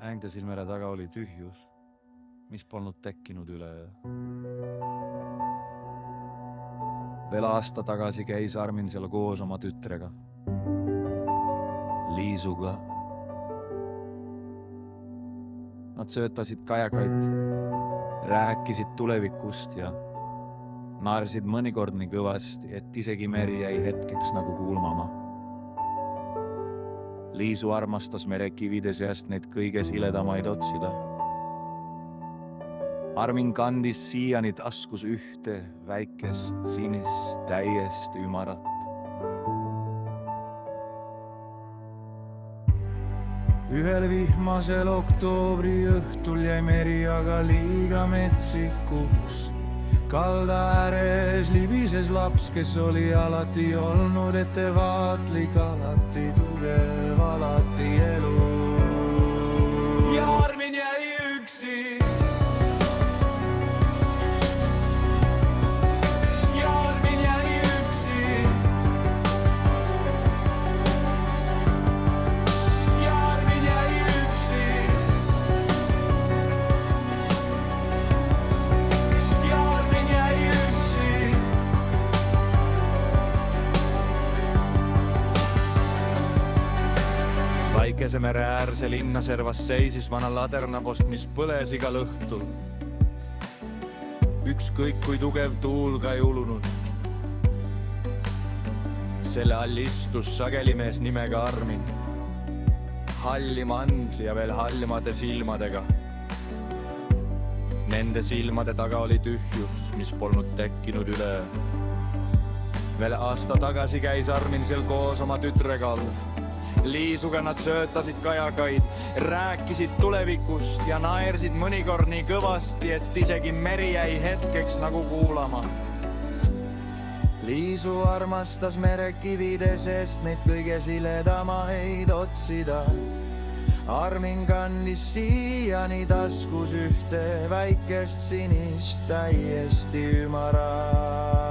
Änglesil mere taga oli tühjus, mis polnud tekkinud üleöö. Veel aasta tagasi käis Armin seal koos oma tütrega, Liisuga. Nad söötasid kajakaid, rääkisid tulevikust ja naersid mõnikord nii kõvasti, et isegi meri jäi hetkeks nagu kuulmama. Liisu armastas merekivide seast neid kõige siledamaid otsida. Armin kandis siiani taskus ühte väikest sinist täiesti ümarat. Ühel vihmasel oktoobri õhtul jäi meri aga liiga metsikuks. Kalda ääres libises laps, kes oli alati olnud ettevaatlik, alati tugev, alati elu. Ja Armin jäi üksi. Ja Armin jäi üksi. Ja Armin jäi üksi. Ja Armin jäi üksi. Väikese mere äärse linna servas seisis vana ladernapost, mis põles igal õhtul. Ükskõik kui tugev tuul ka ei ulunud. Selle all istus sageli mees nimega Armin. Halli mandli ja veel hallimate silmadega. Nende silmade taga oli tühjus, mis polnud tekkinud üleöö. Veel aasta tagasi käis Armin seal koos oma tütrega all. Liisuga nad söötasid kajakaid, rääkisid tulevikust ja naersid mõnikord nii kõvasti, et isegi meri jäi hetkeks nagu kuulama. Liisu armastas merekivide seest neid kõige siledamaid otsida. Armin kandis siiani taskus ühte väikest sinist täiesti ümarat.